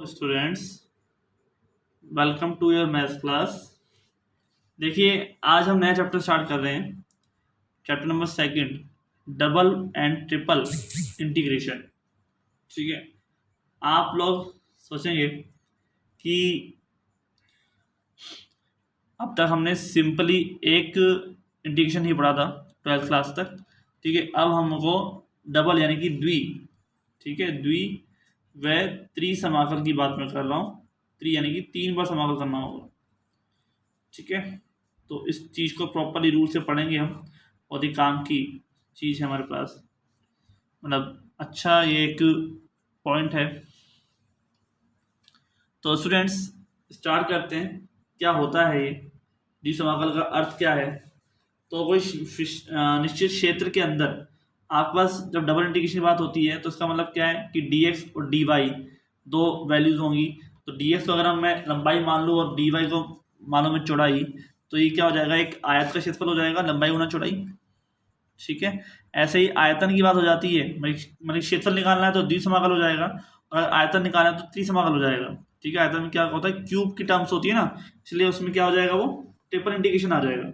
Students, welcome to your maths class. देखिए, आज हम नया चैप्टर स्टार्ट कर रहे हैं। Chapter number second, double and triple integration. ठीक है, आप लोग सोचेंगे कि अब तक हमने सिंपली एक इंटीग्रेशन ही पढ़ा था 12th क्लास तक। ठीक है, अब हमको डबल यानी कि द्वि, ठीक है, द्वि व त्रिसमाकल की बात मैं कर रहा हूँ। त्रि यानी कि 3 बार समाकल करना होगा। ठीक है, तो इस चीज़ को प्रॉपरली रूल से पढ़ेंगे हम। बहुत ही काम की चीज़ है हमारे पास, मतलब अच्छा ये एक पॉइंट है। तो स्टूडेंट्स स्टार्ट करते हैं, क्या होता है ये द्विसमाकल का अर्थ क्या है। तो कोई निश्चित क्षेत्र के अंदर आपके पास जब डबल इंटीग्रेशन की बात होती है तो इसका मतलब क्या है कि dx और dy दो वैल्यूज होंगी। तो dx को अगर हम मैं लंबाई मान लूँ और dy को मान लो मैं चौड़ाई, तो ये क्या हो जाएगा, एक आयत का क्षेत्रफल हो जाएगा, लंबाई गुना चौड़ाई। ठीक है, ऐसे ही आयतन की बात हो जाती है, मतलब क्षेत्रफल निकालना है तो द्विसमाकल हो जाएगा, और आयतन निकालना है तो त्रिसमाकल हो जाएगा। ठीक है, आयतन में क्या होता है, क्यूब की टर्म्स होती है ना, इसलिए उसमें क्या हो जाएगा, वो ट्रिपल इंटीग्रेशन आ जाएगा।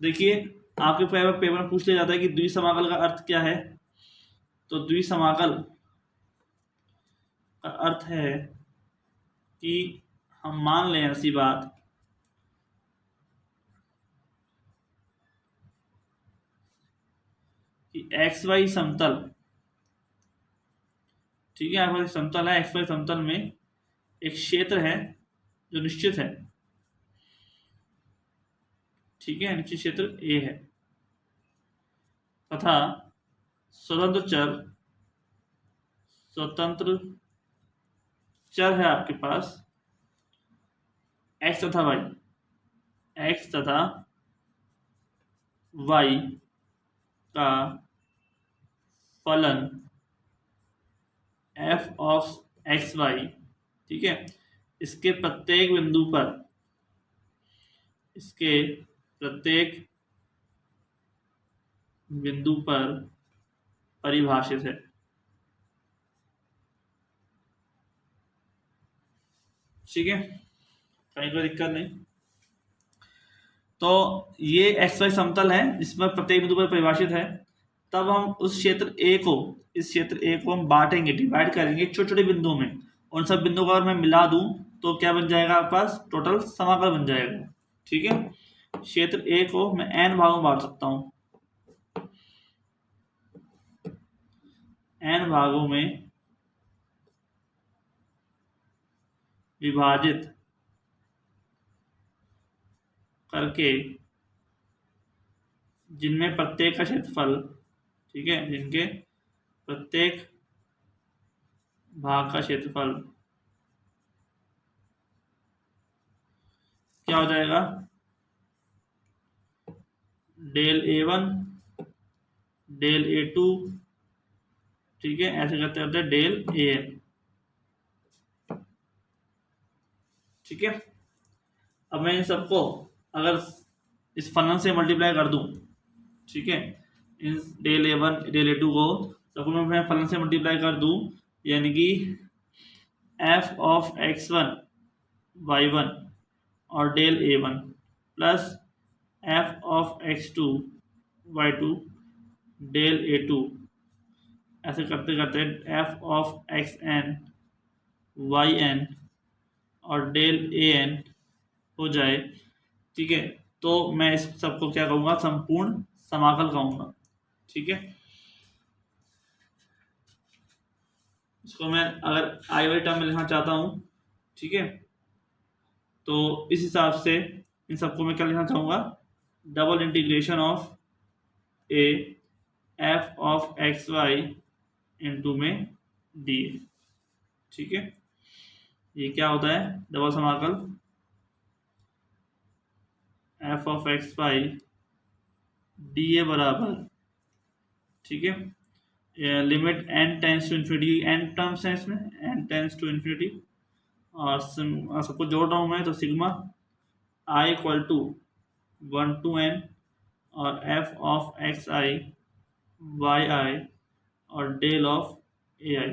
देखिए, आपके पेपर में पूछ लिया जाता है कि द्विसमाकल का अर्थ क्या है। तो द्विसमाकल का अर्थ है कि हम मान लें ऐसी बात कि एक्स वाई समतल, ठीक है, हमारे समतल है, एक्स वाई समतल में एक क्षेत्र है जो निश्चित है। ठीक है, निश्चित क्षेत्र ए है तथा स्वतंत्र चर है आपके पास एक्स तथा वाई का फलन एफ ऑफ एक्स वाई। ठीक है, इसके प्रत्येक बिंदु पर परिभाषित है। ठीक है, कहीं कोई दिक्कत नहीं। तो ये एक्स वाई समतल है जिसमें प्रत्येक बिंदु पर परिभाषित है। तब हम उस क्षेत्र ए को, इस क्षेत्र ए को हम बांटेंगे, डिवाइड करेंगे छोटे छोटे बिंदुओं में। उन सब बिंदुओं को अगर मैं मिला दूं तो क्या बन जाएगा, आपके पास टोटल समाकल बन जाएगा। ठीक है, क्षेत्र ए को मैं n भागों में बांट सकता हूं, n भागों में विभाजित करके, जिनमें प्रत्येक का क्षेत्रफल, ठीक है, जिनके प्रत्येक भाग का क्षेत्रफल क्या हो जाएगा, डेल A1 डेल A2, ठीक है, ऐसे करते करते डेल AN। ठीक है, अब मैं इन सबको अगर इस फलन से मल्टीप्लाई कर दूं, ठीक है, इन डेल A1 डेल A2 को सबको मैं फलन से मल्टीप्लाई कर दूं, यानी कि एफ ऑफ x1 y1 और del A1 plus f of x2 y2 del A2, ऐसे करते करते एफ ऑफ xn yn और डेल an हो जाए। ठीक है, तो मैं इस सबको क्या कहूँगा, संपूर्ण समाकल कहूँगा। ठीक है, इसको मैं अगर आई वाली टर्म में लिखना चाहता हूँ, ठीक है, तो इस हिसाब से इन सबको मैं क्या लिखना चाहूँगा, double integration of a f of x y into में डी। ठीक है, ये क्या होता है, डबल समाकल f of x y d a बराबर, ठीक है, limit n tends to infinity, n terms हैं इसमें, n टेंस टू इन्फिनिटी, और सबको जोड़ रहा हूँ मैं, तो sigma i equal to 1 to n और f of x i y i और डेल ऑफ ए आई।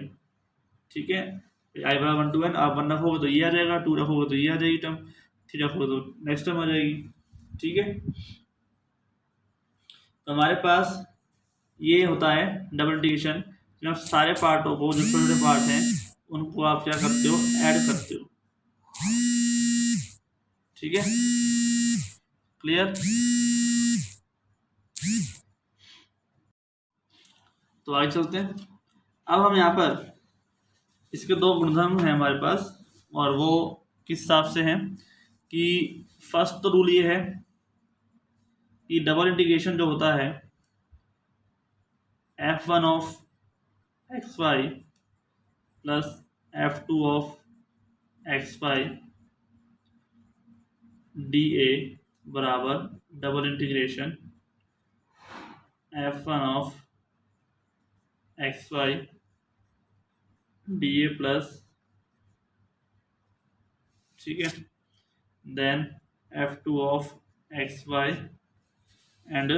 ठीक है, आई बराबर 1 to n, आप 1 रखोगे तो ये आ जाएगा, 2 रखोगे तो ये आ जाएगी टर्म, 3 रखोगे तो नेक्स्ट टर्म आ जाएगी। ठीक है, तो हमारे पास ये होता है डबल इंटीग्रेशन। आप सारे पार्टों को, जो छोटे छोटे पार्ट हैं, उनको आप क्या करते हो, ऐड करते हो। ठीक है, क्लियर। तो आगे चलते हैं। अब हम यहाँ पर इसके दो गुणधर्म हैं हमारे पास, और वो किस हिसाब से हैं कि फर्स्ट तो रूल ये है कि डबल इंटीग्रेशन जो होता है f1 of xy plus f2 of xy dA बराबर double integration f1 of xy dA plus, ठीक है, then f2 of xy and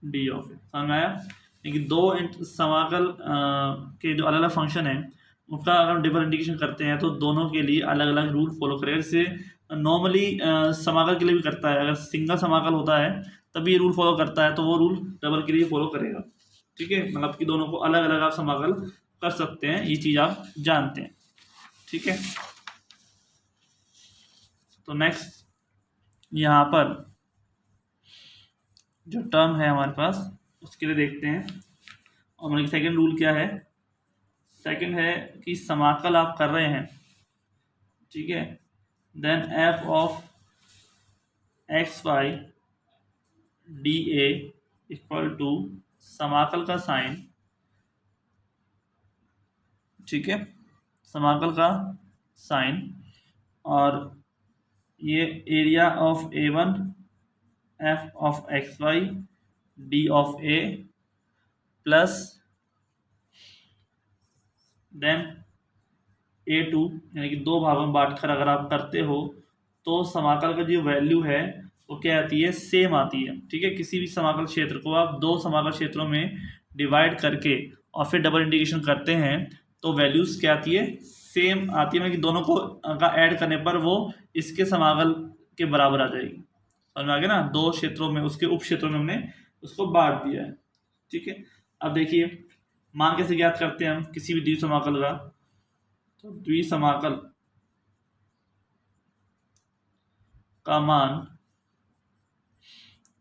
d of A. समझ में आया? लेकिन दो समाकल के जो अलग अलग फंक्शन है उनका अगर हम डबल इंटीग्रेशन करते हैं तो दोनों के लिए अलग अलग रूल फॉलो करेगा। जैसे नॉर्मली समाकल के लिए भी करता है, अगर सिंगल समाकल होता है तभी ये रूल फॉलो करता है, तो वो रूल डबल के लिए फॉलो करेगा। ठीक है, मतलब कि दोनों को अलग अलग आप समाकल कर सकते हैं, ये चीज़ आप जानते हैं। ठीक है, तो नेक्स्ट यहाँ पर जो टर्म है हमारे पास उसके लिए देखते हैं। और मतलब सेकंड रूल क्या है? सेकंड है कि समाकल आप कर रहे हैं, ठीक है, then f of x y d a equal to समाकल का साइन, ठीक है, समाकल का साइन, और ये area of A1 f of x y d of a plus then A2, यानी कि दो भागों में बांटकर अगर आप करते हो तो समाकल का जो वैल्यू है वो क्या आती है, सेम आती है। ठीक है, किसी भी समाकल क्षेत्र को आप दो समाकल क्षेत्रों में डिवाइड करके और फिर डबल इंटीग्रेशन करते हैं तो वैल्यूज क्या आती है, सेम आती है, मतलब कि दोनों को का ऐड करने पर वो इसके समाकल के बराबर आ जाएगी। समझ में आ गया ना? दो क्षेत्रों में, उसके उप क्षेत्रों में हमने उसको बांट दिया है। ठीक है, अब देखिए मान कैसे ज्ञात करते हैं हम किसी भी द्विसमाकल का। तो द्विसमाकल का मान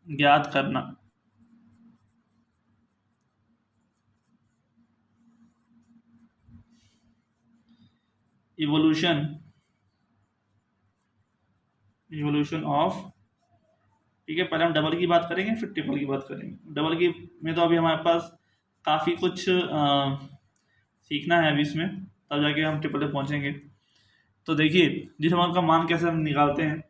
ज्ञात करना, इवोल्यूशन ऑफ, ठीक है, पहले हम डबल की बात करेंगे फिर ट्रिपल की बात करेंगे। डबल की में तो अभी हमारे पास काफ़ी कुछ सीखना है अभी इसमें, तब जाके हम ट्रिपल पे पहुंचेंगे। तो देखिए जिस समाकल का मान कैसे हम निकालते हैं,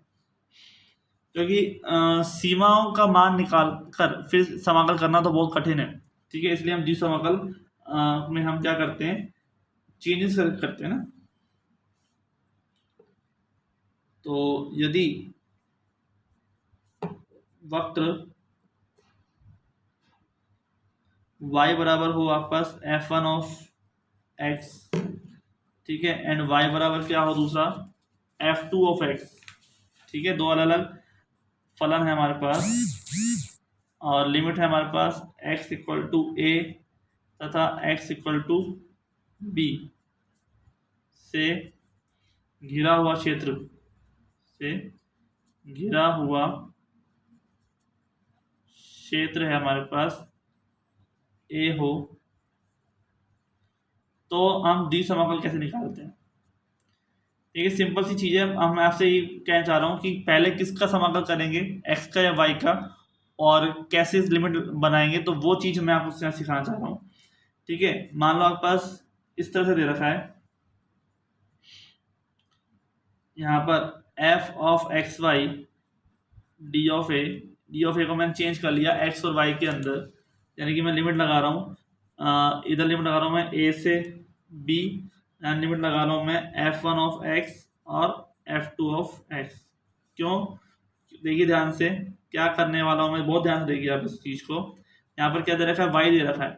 क्योंकि सीमाओं का मान निकाल कर फिर समाकल करना तो बहुत कठिन है। ठीक है, इसलिए हम जिस समाकल में हम क्या करते हैं, चेंजेस करते हैं ना। तो यदि वक्र y बराबर हो आपके पास f1 ऑफ x, ठीक है, एंड y बराबर क्या हो दूसरा f2 ऑफ x, ठीक है, दो अलग अलग फलन है हमारे पास और लिमिट है हमारे पास x इक्वल टू a तथा x इक्वल टू b से घिरा हुआ क्षेत्र, से घिरा हुआ क्षेत्र है हमारे पास a हो, तो हम द्विसमाकल कैसे निकालते हैं? एक सिंपल सी चीज़ है, मैं आपसे ये कहना चाह रहा हूँ कि पहले किसका समाकल करेंगे, x का या y का, और कैसे लिमिट बनाएंगे, तो वो चीज़ मैं आपको सिखाना चाह रहा हूँ। ठीक है, मान लो आपके पास इस तरह से दे रखा है, यहाँ पर f of x y d of A को मैंने चेंज कर लिया x और y के अंदर, यानी कि मैं लिमिट लगा रहा हूँ, इधर लिमिट लगा रहा हूँ मैं a से b, एंड लिमिट लगा रहा हूँ मैं f1 ऑफ x और f2 ऑफ x। क्यों? देखिए ध्यान से क्या करने वाला हूँ मैं, बहुत ध्यान से देखिए आप इस चीज़ को। यहाँ पर क्या दे रखा है, y दे रखा है,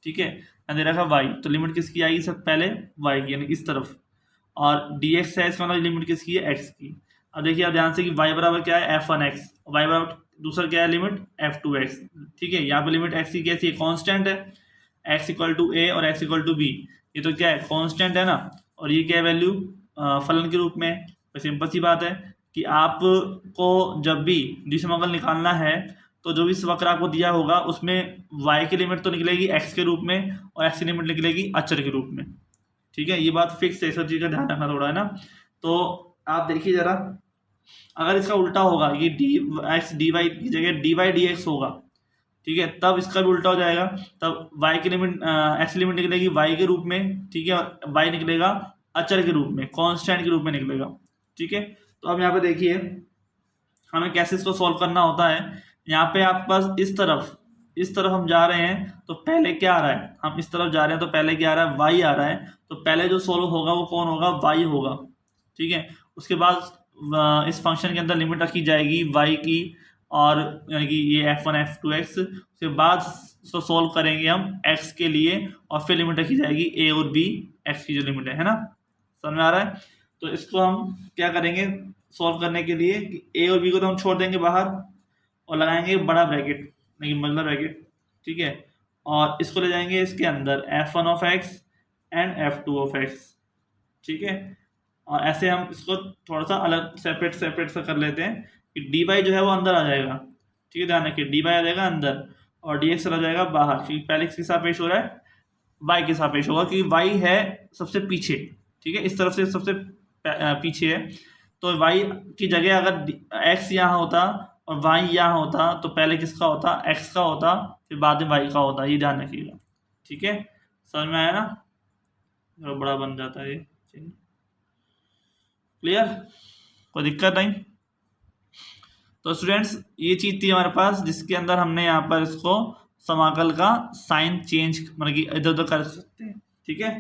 ठीक है, दे रखा वाई, तो लिमिट किसकी आएगी सब पहले वाई की, यानी इस तरफ, और डी एक्स है इसका मतलब लिमिट किसकी है एक्स की। अब देखिए आप ध्यान से कि वाई बराबर क्या है f1x, वाई बराबर दूसरा क्या है लिमिट f2x, ठीक है। यहाँ पे लिमिट एक्स की कैसी है कांस्टेंट है, x इक्वल टू ए और x इक्वल टू बी, ये तो क्या है कांस्टेंट है ना, और ये क्या है वैल्यू फलन के रूप में। तो सिंपल सी बात है कि आपको जब भी डी समाकल निकालना है तो जो भी वक्र आपको दिया होगा उसमें y की लिमिट तो निकलेगी x के रूप में और x की लिमिट निकलेगी अचर के रूप में, ठीक है। ये बात फिक्स है, सब चीज़ का ध्यान रखना थोड़ा है ना। तो आप देखिए जरा, अगर इसका उल्टा होगा ये डी एक्स डी वाई की जगह डी वाई डी एक्स होगा, ठीक है, तब इसका भी उल्टा हो जाएगा, तब y की लिमिट एक्स लिमिट निकलेगी y के रूप में, ठीक है, और y निकलेगा अचर के रूप में, कांस्टेंट के रूप में निकलेगा, ठीक है। तो अब यहाँ पे देखिए हमें कैसे इसको सॉल्व करना होता है। यहाँ पे आपके पास इस तरफ हम जा रहे हैं तो पहले क्या आ रहा है, हम इस तरफ जा रहे हैं तो पहले क्या आ रहा है y आ रहा है, तो पहले जो सॉल्व होगा वो कौन होगा y होगा, ठीक है। उसके बाद इस फंक्शन के अंदर लिमिट रखी जाएगी y की, और यानी कि ये f1 f2x, उसके बाद उसको सॉल्व करेंगे हम x के लिए, और फिर लिमिट रखी जाएगी a और b, x की जो लिमिट है ना, समझ में आ रहा है। तो इसको हम क्या करेंगे सॉल्व करने के लिए कि a और b को तो हम छोड़ देंगे बाहर और लगाएंगे बड़ा ब्रैकेट, नहीं मतलब ब्रैकेट, ठीक है, और इसको ले जाएंगे इसके अंदर f1 of x and f2 of x, ठीक है। और ऐसे हम इसको थोड़ा सा अलग सेपरेट सा कर लेते हैं कि डी वाई जो है वो अंदर आ जाएगा, ठीक है, ध्यान रखिए डी वाई आ जाएगा अंदर और डी एक्स चला जाएगा बाहर, क्योंकि पहले किसके सापेक्ष हो रहा है वाई के सापेक्ष होगा, क्योंकि वाई है सबसे पीछे, ठीक है, इस तरफ से सबसे पीछे है। तो वाई की जगह अगर एक्स यहाँ होता और वाई यहाँ होता तो पहले किसका होता एक्स का होता, फिर बाद में वाई का होता, ये ध्यान रखिएगा, ठीक है। समझ में आया ना, बड़ा बन जाता है ये, क्लियर, कोई दिक्कत नहीं। तो स्टूडेंट्स ये चीज़ थी हमारे पास जिसके अंदर हमने यहाँ पर इसको समाकल का साइन चेंज मतलब कि इधर उधर कर सकते हैं, ठीक है।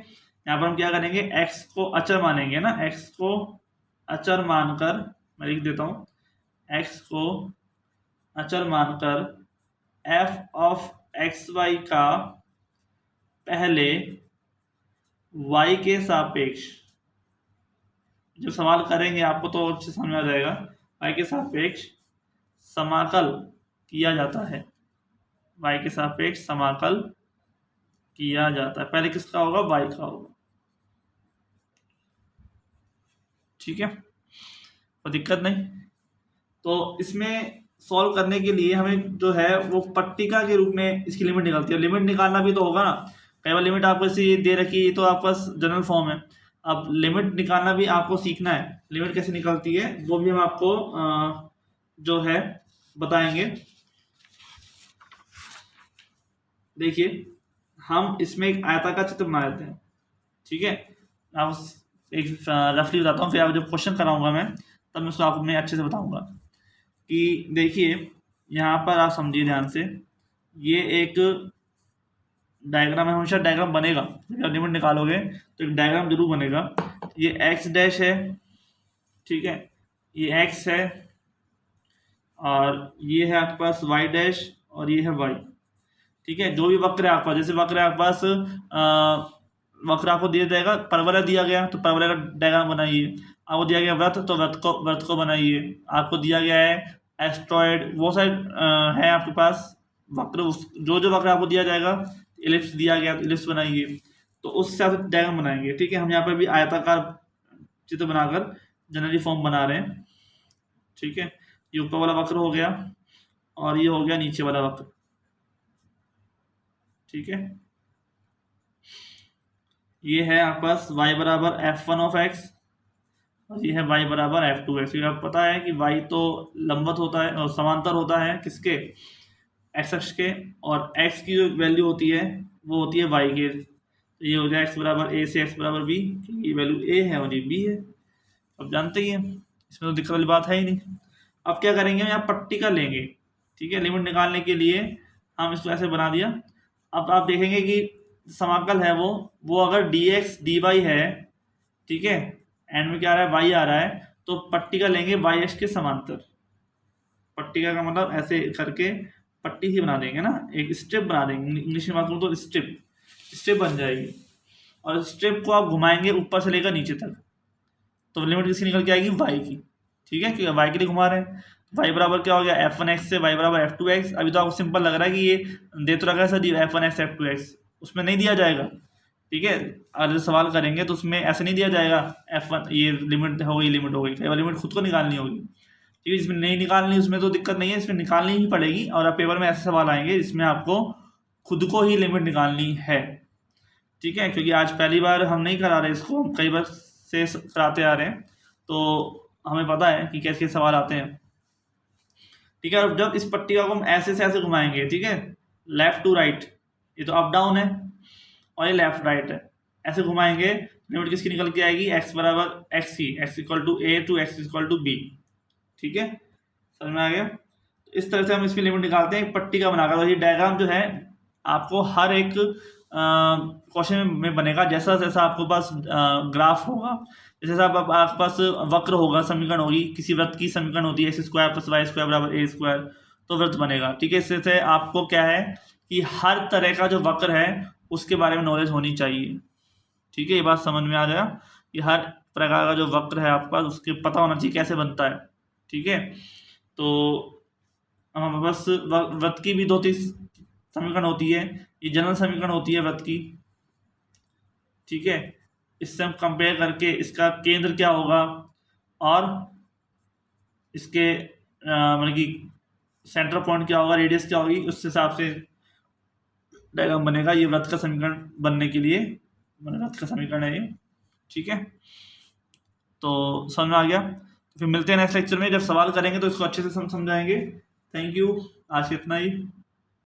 यहाँ पर हम क्या करेंगे x को अचर मानेंगे ना, x को अचर मानकर मैं लिख देता हूँ, x को अचर मानकर f ऑफ एक्स वाई का पहले y के सापेक्ष, जब सवाल करेंगे आपको तो अच्छे समझ में आ जाएगा, y के सापेक्ष समाकल किया जाता है, y के सापेक्ष समाकल किया जाता है, पहले किसका होगा y का होगा, ठीक है, कोई दिक्कत नहीं। तो इसमें सॉल्व करने के लिए हमें जो है वो पट्टिका के रूप में इसकी लिमिट निकलती है, लिमिट निकालना भी तो होगा ना, कई बार लिमिट आपको ऐसी दे रखी है तो आपका जनरल फॉर्म है, अब लिमिट निकालना भी आपको सीखना है, लिमिट कैसे निकलती है वो भी हम आपको जो है बताएंगे। देखिए हम इसमें एक आयताकार चित्र बना लेते हैं, ठीक है, आप एक रफली बताता हूँ, फिर आप जब क्वेश्चन कराऊंगा मैं तब मैं उसको आपको मैं अच्छे से बताऊंगा कि देखिए यहाँ पर आप समझिए ध्यान से, ये एक डायग्राम है, हमेशा डायग्राम बनेगा जब आप लिमिट निकालोगे तो एक डायग्राम जरूर बनेगा। ये एक्स डैश है, ठीक है, ये एक्स है और ये है आपके पास वाई डैश और ये है वाई, ठीक है। जो भी वक्र है आपके पास, जैसे वक्र है आपके पास वक्र आपको दिया जाएगा, परवलय दिया गया तो परवलय का डायग्राम बनाइए, आपको दिया गया वृत्त तो वृत्त को बनाइए, आपको दिया गया है एस्ट्रॉयड, वो सारे है आपके पास वक्र, जो वक्र आपको दिया जाएगा, इलिप्स दिया गया तो इलिप्स बनाइए, तो उस हिसाब से डायग्राम बनाएंगे, ठीक है। हम यहाँ पर भी आयताकार चित्र बनाकर जनरली फॉर्म बना रहे हैं, ठीक है। ये ऊपर वाला वक्र हो गया और ये हो गया नीचे वाला वक्र, ठीक है। ये है आपके पास y बराबर f1 ऑफ x और ये है y बराबर f2 x। आपको पता है कि y तो लंबवत होता है और समांतर होता है किसके x अक्ष के, और x की जो वैल्यू होती है वो होती है y के, तो ये हो जाए x बराबर a से x बराबर b, ये वैल्यू a है और ये b है, अब जानते ही हैं, इसमें तो दिक्कत वाली बात है ही नहीं। अब क्या करेंगे हम यहाँ पट्टिका लेंगे, ठीक है, लिमिट निकालने के लिए हम इसको ऐसे बना दिया। अब आप देखेंगे कि समाकल है वो अगर dx dy है, ठीक है, एंड में क्या आ रहा है y आ रहा है, तो पट्टिका लेंगे y अक्ष के समांतर, पट्टिका का मतलब ऐसे करके पट्टी ही बना देंगे ना, एक स्ट्रिप बना देंगे, इंग्लिश में बात करूँ तो स्ट्रिप, स्ट्रिप बन जाएगी, और स्ट्रिप को आप घुमाएंगे ऊपर से लेकर नीचे तक, तो लिमिट किसकी निकल के आएगी, वाई की। ठीक है, क्योंकि वाई के लिए घुमा रहे हैं। वाई बराबर क्या हो गया, F1x से वाई बराबर F2x। अभी तो आपको सिंपल लग रहा है कि ये दे तो रखा है सर F1x F2x, उसमें नहीं दिया जाएगा। ठीक है, अगर सवाल करेंगे तो उसमें ऐसे नहीं दिया जाएगा F1 ये लिमिट हो गई, लिमिट हो गई, कई बार लिमिट खुद को निकालनी होगी। ठीक है, जिसमें नहीं निकालनी उसमें तो दिक्कत नहीं है, इसमें निकालनी ही पड़ेगी। और आप पेपर में ऐसे सवाल आएंगे जिसमें आपको खुद को ही लिमिट निकालनी है। ठीक है, क्योंकि आज पहली बार हम नहीं करा रहे इसको, हम कई बार से कराते आ रहे हैं, तो हमें पता है कि कैसे सवाल आते हैं। ठीक है, अब जब इस पट्टिका को हम ऐसे से ऐसे घुमाएंगे, ठीक है, लेफ्ट टू राइट, ये तो अप डाउन है और ये लेफ्ट राइट है, ऐसे घुमाएंगे, लिमिट किसकी निकल के आएगी, x बराबर एक्स की, x equal to a to x equal to b. ठीक है, समझ में आ गया। इस तरह से हम इसकी लिमिट निकालते हैं पट्टिका बनाकर। और ये डायग्राम जो है आपको हर एक क्वेश्चन में बनेगा, जैसा जैसा आपके पास ग्राफ होगा, जैसे जैसा आपके पास वक्र होगा, समीकरण होगी, किसी वृत्त की समीकरण होती है x² + y² बराबर a², तो वृत्त बनेगा। ठीक है, इससे से आपको क्या है कि हर तरह का जो वक्र है उसके बारे में नॉलेज होनी चाहिए। ठीक है, ये बात समझ में आ जाएगा कि हर प्रकार का जो वक्र है आपके पास उसके पता होना चाहिए कैसे बनता है। ठीक है, तो हम बस वृत्त की भी 2-3 समीकरण होती है, ये जनरल समीकरण होती है वृत्त की। ठीक है, इससे हम कंपेयर करके इसका केंद्र क्या होगा और इसके मतलब कि सेंटर पॉइंट क्या होगा, रेडियस क्या होगी, उस हिसाब से डायग्राम बनेगा। ये वृत्त का समीकरण बनने के लिए वृत्त का समीकरण है ये। ठीक है, तो समझ में आ गया। तो फिर मिलते हैं नेक्स्ट लेक्चर में, जब सवाल करेंगे तो इसको अच्छे से समझाएंगे। थैंक यू, आज इतना ही।